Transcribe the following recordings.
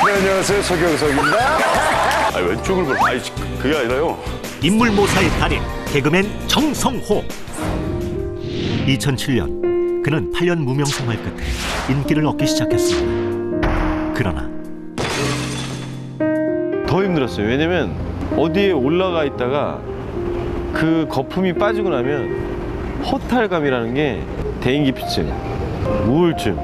네, 안녕하세요. 서경석입니다. 왼쪽을 볼. 그게 아니라요. 인물 모사의 달인 개그맨 정성호. 2007년 그는 8년 무명 생활 끝에 인기를 얻기 시작했습니다. 그러나 더 힘들었어요. 왜냐면 어디에 올라가 있다가 그 거품이 빠지고 나면 허탈감이라는 게 대인기피증, 우울증.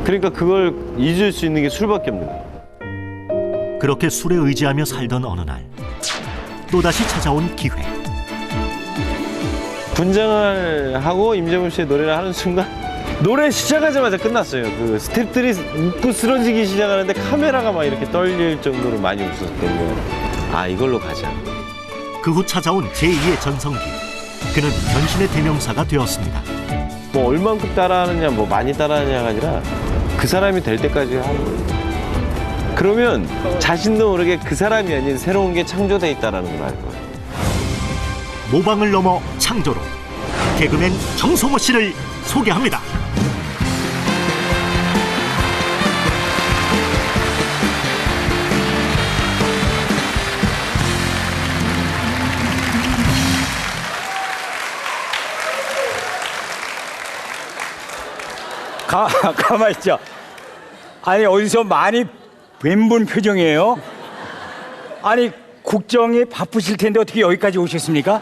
그러니까 그걸 잊을 수 있는 게 술밖에 없는 거예요. 그렇게 술에 의지하며 살던 어느 날 또다시 찾아온 기회. 분장을 하고 임재범 씨의 노래를 하는 순간 노래 시작하자마자 끝났어요. 그 스태프들이 웃고 쓰러지기 시작하는데 카메라가 막 이렇게 떨릴 정도로 많이 웃었던 거예요. 아, 이걸로 가자. 그 후 찾아온 제2의 전성기. 그는 변신의 대명사가 되었습니다. 뭐 얼만큼 따라하느냐, 뭐 많이 따라하느냐가 아니라 그 사람이 될 때까지 하는 거예요. 그러면 자신도 모르게 그 사람이 아닌 새로운 게 창조돼 있다는 걸 알 거예요. 모방을 넘어 창조로 개그맨 정성호 씨를 소개합니다. 가만 있죠. 아니 어디서 많이 뵌분 표정이에요? 아니 국정이 바쁘실 텐데 어떻게 여기까지 오셨습니까?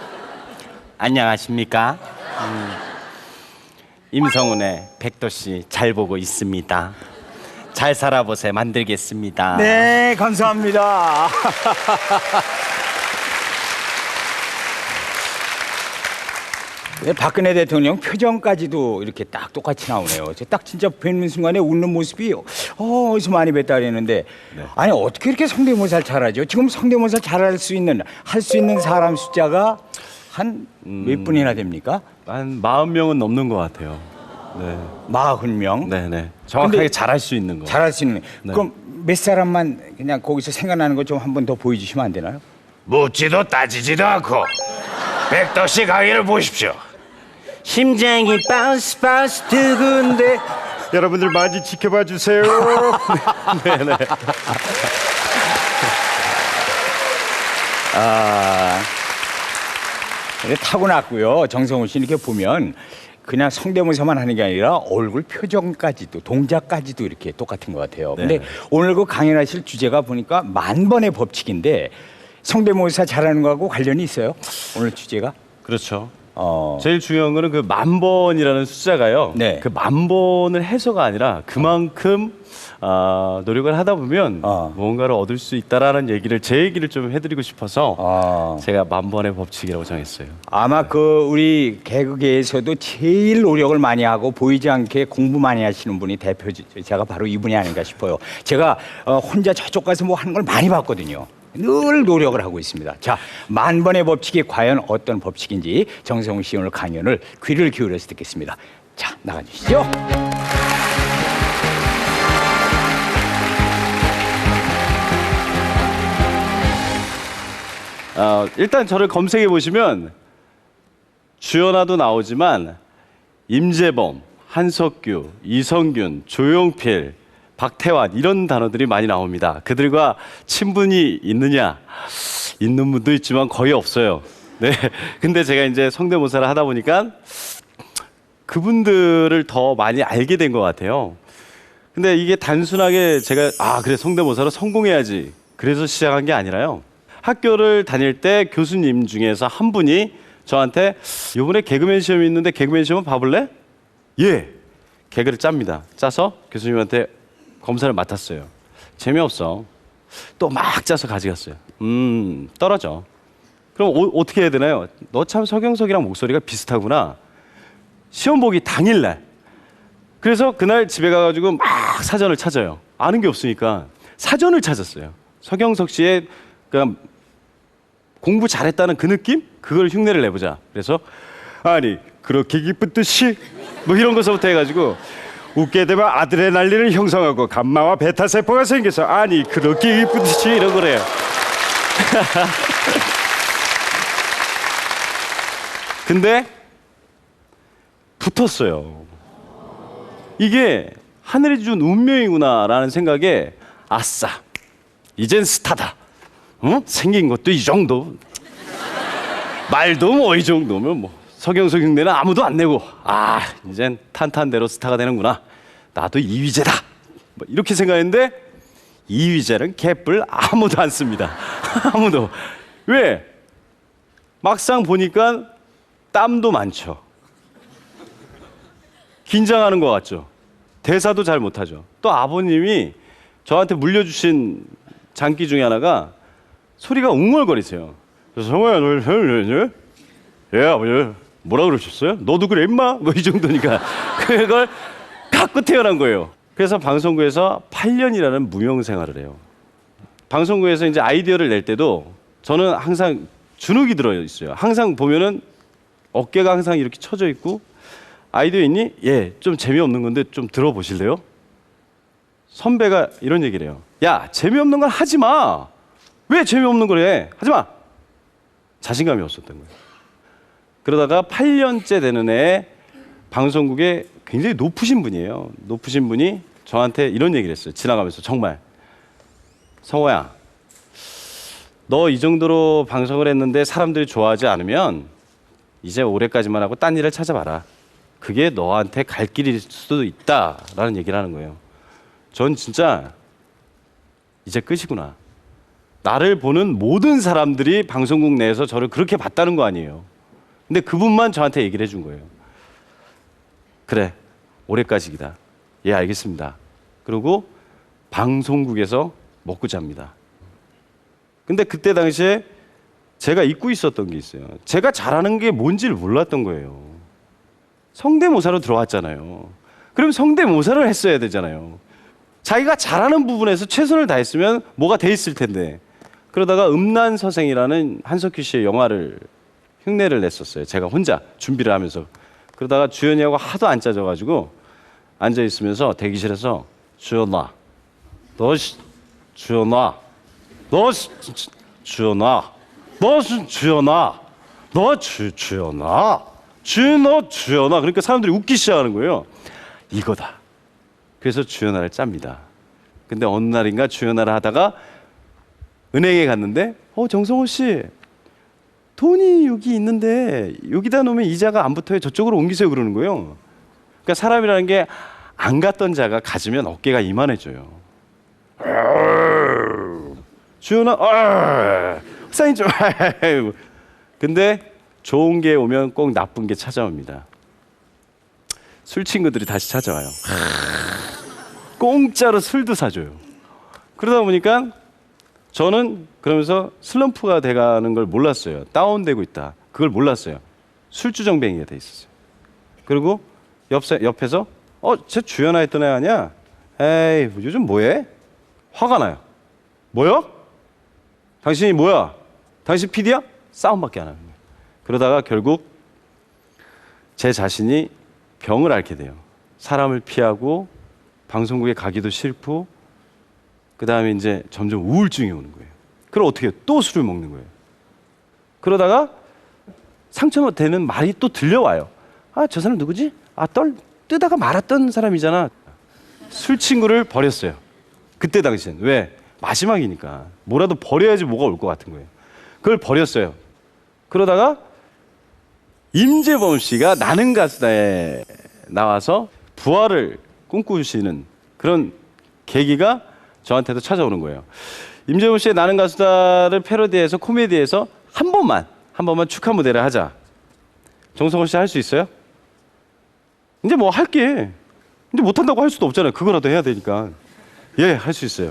안녕하십니까? 임성훈의 백도씨 잘 보고 있습니다. 잘 살아보세 만들겠습니다. 네, 감사합니다. 네, 박근혜 대통령 표정까지도 이렇게 딱 똑같이 나오네요. 저 딱 진짜 뵙는 순간에 웃는 모습이 어디서 많이 뵀다 그랬는데 아니 어떻게 이렇게 성대모사를 잘하죠? 지금 성대모사 잘할 수 있는 할 수 있는 사람 숫자가 한 몇 분이나 됩니까? 한 40명은 넘는 것 같아요. 네. 40명? 네네. 정확하게 근데 잘할 수 있는 거. 잘할 수 있는. 네. 그럼 몇 사람만 그냥 거기서 생각나는 거 좀 한 번 더 보여주시면 안 되나요? 묻지도 따지지도 않고 백도씨 강의를 보십시오. 심장이 바운스 바운스 두근데 여러분들 많이 지켜봐 주세요. 네, 타고났고요. 정성훈 씨 이렇게 보면 그냥 성대모사만 하는 게 아니라 얼굴 표정까지도 동작까지도 이렇게 똑같은 것 같아요. 근데 오늘 그 강연하실 주제가 보니까 10,000번의 법칙인데 성대모사 잘하는 거하고 관련이 있어요? 오늘 주제가? 그렇죠. 제일 중요한 거는 그 10,000번이라는 숫자가요. 네. 그 10,000번을 해서가 아니라 그만큼 노력을 하다 보면 뭔가를 얻을 수 있다라는 얘기를 제 얘기를 좀 해드리고 싶어서 제가 10,000번의 법칙이라고 정했어요. 아마 그 우리 개그계에서도 제일 노력을 많이 하고 보이지 않게 공부 많이 하시는 분이 대표자가 바로 이분이 아닌가 싶어요. 제가 혼자 저쪽 가서 뭐 하는 걸 많이 봤거든요. 늘 노력을 하고 있습니다. 자, 10,000번의 법칙이 과연 어떤 법칙인지 정성훈 씨 오늘 강연을 귀를 기울여서 듣겠습니다. 자, 나가주시죠. 일단 저를 검색해 보시면 주연아도 나오지만 임재범, 한석규, 이성균, 조용필, 박태환 이런 단어들이 많이 나옵니다. 그들과 친분이 있느냐? 있는 분도 있지만 거의 없어요. 네. 근데 제가 이제 성대모사를 하다 보니까 그분들을 더 많이 알게 된 것 같아요. 근데 이게 단순하게 제가 그래 성대모사로 성공해야지 그래서 시작한 게 아니라요. 학교를 다닐 때 교수님 중에서 한 분이 저한테 이번에 개그맨 시험이 있는데 개그맨 시험은 봐볼래? 예. 개그를 짭니다. 짜서 교수님한테 검사를 맡았어요. 재미없어. 또 막 짜서 가져갔어요. 떨어져. 그럼 어떻게 해야 되나요? 너 참 서경석이랑 목소리가 비슷하구나. 시험 보기 당일날. 그래서 그날 집에 가가지고 막 사전을 찾아요. 아는 게 없으니까 사전을 찾았어요. 서경석 씨의 그냥 공부 잘했다는 그 느낌? 그걸 흉내를 내보자. 그래서 아니 그렇게 기쁜 뜻이 뭐 이런 것부터 해가지고 웃게 되면 아드레날린을 형성하고 감마와 베타세포가 생겨서 아니 그렇게 기쁜 뜻이 이런 거래요. 근데 붙었어요. 이게 하늘이 준 운명이구나라는 생각에 아싸, 이젠 스타다. 응? 생긴 것도 이 정도. 말도 뭐 이 정도면 뭐 서경석 흉내는 아무도 안 내고 아 이젠 탄탄대로 스타가 되는구나. 나도 이휘재다. 뭐 이렇게 생각했는데 이휘재는 개뿔 아무도 안 씁니다. 아무도. 왜? 막상 보니까 땀도 많죠. 긴장하는 것 같죠. 대사도 잘 못하죠. 또 아버님이 저한테 물려주신 장기 중에 하나가 소리가 웅얼거리세요. 그래서 성호야 너 예, 아버지 뭐라 그러셨어요? 너도 그래 임마? 뭐 이 정도니까 그걸 갖고 태어난 거예요. 그래서 방송국에서 8년이라는 무명 생활을 해요. 방송국에서 이제 아이디어를 낼 때도 저는 항상 주눅이 들어 있어요. 항상 보면은 어깨가 항상 이렇게 쳐져 있고 아이디어 있니? 예, 좀 재미없는 건데 좀 들어보실래요? 선배가 이런 얘기를 해요. 야, 재미없는 건 하지 마. 왜 재미없는 걸 해? 하지 마. 자신감이 없었던 거예요. 그러다가 8년째 되는 해 방송국에 굉장히 높으신 분이에요. 높으신 분이 저한테 이런 얘기를 했어요. 지나가면서 정말 성호야, 너 이 정도로 방송을 했는데 사람들이 좋아하지 않으면 이제 올해까지만 하고 딴 일을 찾아봐라. 그게 너한테 갈 길일 수도 있다라는 얘기를 하는 거예요. 전 진짜 이제 끝이구나. 나를 보는 모든 사람들이 방송국 내에서 저를 그렇게 봤다는 거 아니에요. 근데 그분만 저한테 얘기를 해준 거예요. 그래, 올해까지이다. 예, 알겠습니다. 그리고 방송국에서 먹고 잡니다. 근데 그때 당시에 제가 잊고 있었던 게 있어요. 제가 잘하는 게 뭔지를 몰랐던 거예요. 성대모사로 들어왔잖아요. 그럼 성대모사를 했어야 되잖아요. 자기가 잘하는 부분에서 최선을 다했으면 뭐가 돼 있을 텐데. 그러다가 음란서생이라는 한석규 씨의 영화를 흉내를 냈었어요. 제가 혼자 준비를 하면서. 그러다가 주연이하고 하도 안 짜져가지고 앉아있으면서 대기실에서 주연아, 주연아, 주연아, 주연아. 그러니까 사람들이 웃기 시작하는 거예요. 이거다. 그래서 주연아를 짭니다. 근데 어느 날인가 주연아를 하다가 은행에 갔는데 정성호 씨 돈이 여기 있는데 여기다 놓으면 이자가 안 붙어요. 저쪽으로 옮기세요 그러는 거예요. 그러니까 사람이라는 게 안 갔던 자가 가지면 어깨가 이만해져요. 주연아 사인 좀. 근데 좋은 게 오면 꼭 나쁜 게 찾아옵니다. 술 친구들이 다시 찾아와요. 공짜로 술도 사줘요. 그러다 보니까 저는 그러면서 슬럼프가 돼가는 걸 몰랐어요. 다운되고 있다. 그걸 몰랐어요. 술주정뱅이가 돼 있었어요. 그리고 옆에서 쟤 주연아 했던 애 아니야? 에이 요즘 뭐해? 화가 나요. 뭐야? 당신이 뭐야? 당신 PD야? 싸움밖에 안 하는 거예요. 그러다가 결국 제 자신이 병을 앓게 돼요. 사람을 피하고 방송국에 가기도 싫고 그 다음에 이제 점점 우울증이 오는 거예요. 그럼 어떻게 해요? 또 술을 먹는 거예요. 그러다가 상처되는 말이 또 들려와요. 저 사람 누구지? 뜨다가 말았던 사람이잖아. 술 친구를 버렸어요. 그때 당시엔. 왜? 마지막이니까. 뭐라도 버려야지 뭐가 올 것 같은 거예요. 그걸 버렸어요. 그러다가 임재범 씨가 나는 가수다에 나와서 부활을 꿈꾸시는 그런 계기가 저한테도 찾아오는 거예요. 임재범 씨의 나는 가수다를 패러디해서 코미디에서 한 번만 축하 무대를 하자. 정성호 씨 할 수 있어요? 이제 뭐 할게. 근데 못한다고 할 수도 없잖아요. 그거라도 해야 되니까. 예, 할 수 있어요.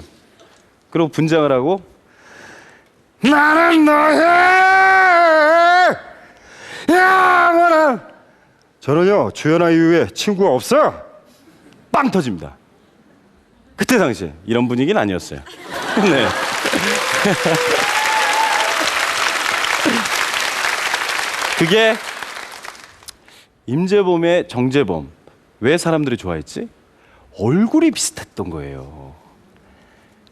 그리고 분장을 하고 나는 너의 영원한 저는요 주연아 이후에 친구가 없어. 빵 터집니다. 그때 당시에 이런 분위기는 아니었어요. 네. 그게 임재범의 정재범. 왜 사람들이 좋아했지? 얼굴이 비슷했던 거예요.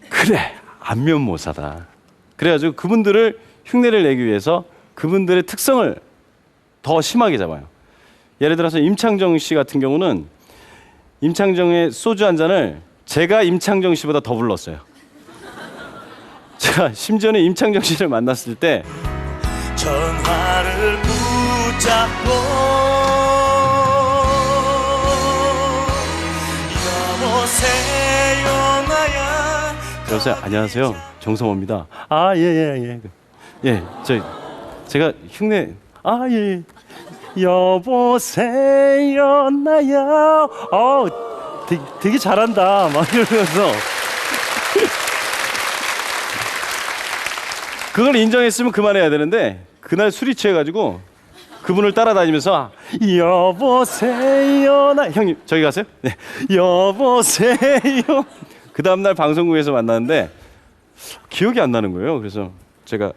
그래, 안면모사다. 그래가지고 그분들을 흉내를 내기 위해서 그분들의 특성을 더 심하게 잡아요. 예를 들어서 임창정 씨 같은 경우는 임창정의 소주 한 잔을 제가 임창정 씨보다 더 불렀어요. 제가 심지어는 임창정 씨를 만났을 때 전화를 붙잡고 여보세요 나야. 여보세요. 안녕하세요. 정성호입니다. 아, 예. 예, 제가 흉내 예. 여보세요 나야. 되게 잘한다. 막 이러면서 그걸 인정했으면 그만해야 되는데 그날 술이 취해가지고 그분을 따라다니면서 여보세요 나 형님 저기 가세요. 네. 여보세요. 그 다음날 방송국에서 만났는데 기억이 안 나는 거예요. 그래서 제가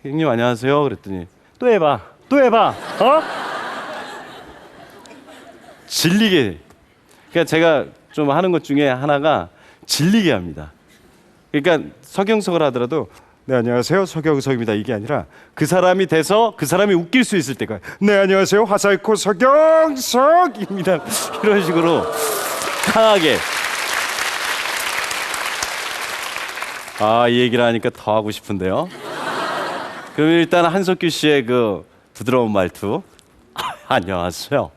형님 안녕하세요 그랬더니 또 해봐 질리게. 그러니까 제가 좀 하는 것 중에 하나가 질리게 합니다. 그러니까 서경석을 하더라도 네 안녕하세요 서경석입니다 이게 아니라 그 사람이 돼서 그 사람이 웃길 수 있을 때가 네 안녕하세요 화살코 서경석입니다 이런 식으로 강하게. 이 얘기를 하니까 더 하고 싶은데요. 그럼 일단 한석규 씨의 그 부드러운 말투 안녕하세요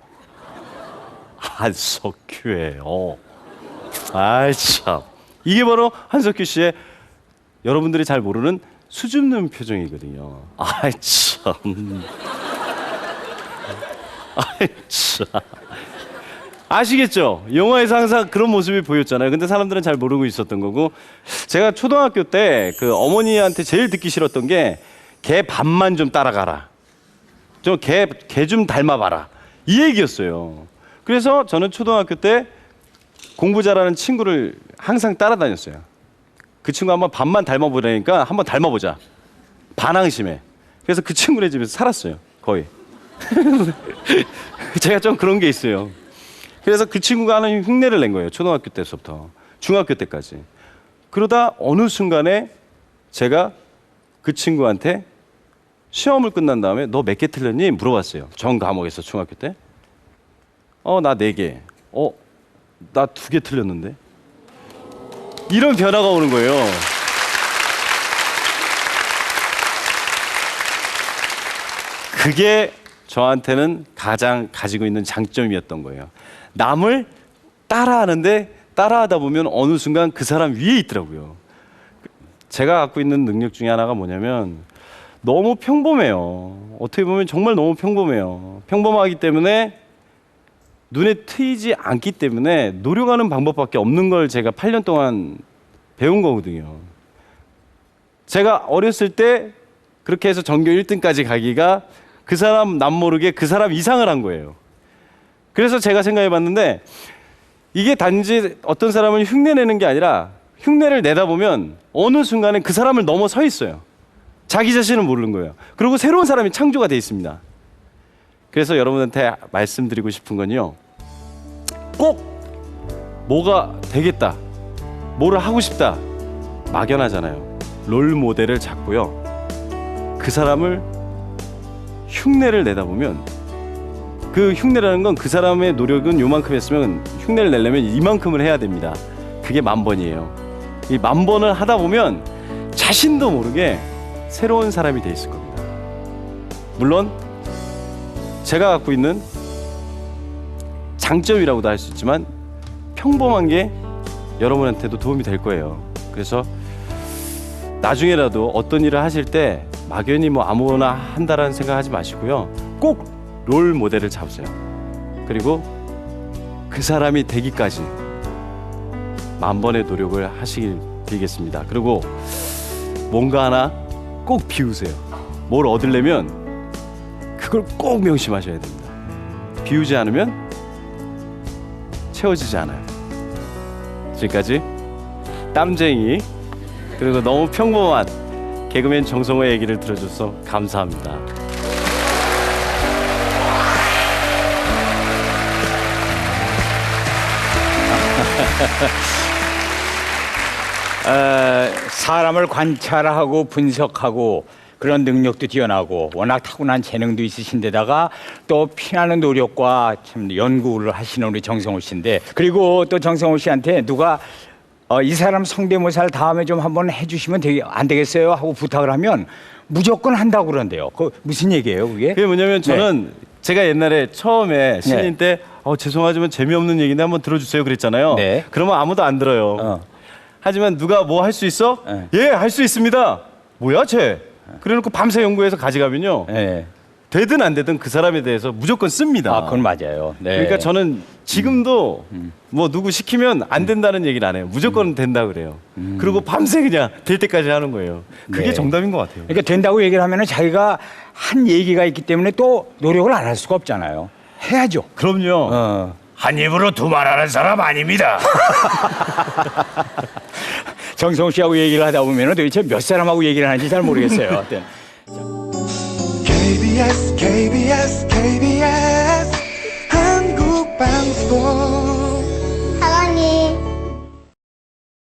한석규예요. 참 이게 바로 한석규 씨의 여러분들이 잘 모르는 수줍는 표정이거든요. 참. 아시겠죠? 영화에서 항상 그런 모습이 보였잖아요. 근데 사람들은 잘 모르고 있었던 거고. 제가 초등학교 때 그 어머니한테 제일 듣기 싫었던 게 걔 밥만 좀 따라가라. 걔 좀 닮아봐라. 이 얘기였어요. 그래서 저는 초등학교 때 공부 잘하는 친구를 항상 따라다녔어요. 그 친구 한번 밥만 닮아보라니까 한번 닮아보자. 반항심에. 그래서 그 친구네 집에서 살았어요. 거의. 제가 좀 그런 게 있어요. 그래서 그 친구가 하는 흉내를 낸 거예요. 초등학교 때부터 중학교 때까지. 그러다 어느 순간에 제가 그 친구한테 시험을 끝난 다음에 너 몇 개 틀렸니? 물어봤어요. 전 과목에서 중학교 때. 나 4개. 나 2개 틀렸는데. 이런 변화가 오는 거예요. 그게 저한테는 가장 가지고 있는 장점이었던 거예요. 남을 따라하는데 따라하다 보면 어느 순간 그 사람 위에 있더라고요. 제가 갖고 있는 능력 중에 하나가 뭐냐면 너무 평범해요. 어떻게 보면 정말 너무 평범해요. 평범하기 때문에 눈에 트이지 않기 때문에 노력하는 방법밖에 없는 걸 제가 8년 동안 배운 거거든요. 제가 어렸을 때 그렇게 해서 전교 1등까지 가기가 그 사람 남모르게 그 사람 이상을 한 거예요. 그래서 제가 생각해 봤는데 이게 단지 어떤 사람을 흉내내는 게 아니라 흉내를 내다 보면 어느 순간에 그 사람을 넘어서 있어요. 자기 자신은 모르는 거예요. 그리고 새로운 사람이 창조가 돼 있습니다. 그래서 여러분한테 말씀드리고 싶은 건요. 꼭 뭐가 되겠다, 뭐를 하고 싶다 막연하잖아요. 롤 모델을 잡고요. 그 사람을 흉내를 내다 보면 그 흉내라는 건 그 사람의 노력은 요만큼 했으면 흉내를 내려면 이만큼을 해야 됩니다. 그게 10,000번이에요. 이 10,000번을 하다 보면 자신도 모르게 새로운 사람이 돼 있을 겁니다. 물론 제가 갖고 있는 장점이라고도 할 수 있지만 평범한 게 여러분한테도 도움이 될 거예요. 그래서 나중에라도 어떤 일을 하실 때 막연히 뭐 아무거나 한다라는 생각하지 마시고요. 꼭 롤 모델을 잡으세요. 그리고 그 사람이 되기까지 10,000번의 노력을 하시길 빌겠습니다. 그리고 뭔가 하나 꼭 비우세요. 뭘 얻으려면 그걸 꼭 명심하셔야 됩니다. 비우지 않으면 채워지지 않아요. 지금까지 땀쟁이 그리고 너무 평범한 개그맨 정성호의 얘기를 들어줘서 감사합니다. 사람을 관찰하고 분석하고 그런 능력도 뛰어나고 워낙 타고난 재능도 있으신 데다가 또 피나는 노력과 참 연구를 하시는 우리 정성호 씨인데, 그리고 또 정성호 씨한테 누가 이 사람 성대모사를 다음에 좀 한번 해주시면 안 되겠어요? 하고 부탁을 하면 무조건 한다고 그런대요. 그 무슨 얘기예요, 그게? 그게 뭐냐면 저는 제가 옛날에 처음에 신인 때 죄송하지만 재미없는 얘기인데 한번 들어주세요 그랬잖아요. 네. 그러면 아무도 안 들어요. 하지만 누가 뭐 할 수 있어? 네. 예, 할 수 있습니다. 뭐야, 쟤? 그래놓고 밤새 연구해서 가져가면요. 네. 되든 안 되든 그 사람에 대해서 무조건 씁니다. 아, 그건 맞아요. 네. 그러니까 저는 지금도 뭐 누구 시키면 안 된다는 얘기를 안 해요. 무조건 된다 그래요. 그리고 밤새 그냥 될 때까지 하는 거예요. 그게 네. 정답인 것 같아요. 그러니까 된다고 얘기를 하면은 자기가 한 얘기가 있기 때문에 또 노력을 안 할 수가 없잖아요. 해야죠. 그럼요. 한 입으로 두 말 하는 사람 아닙니다. 정성호 씨하고 얘기를 하다 보면은 도대체 몇 사람하고 얘기를 하는지 잘 모르겠어요. 하여튼. KBS KBS KBS 한국방송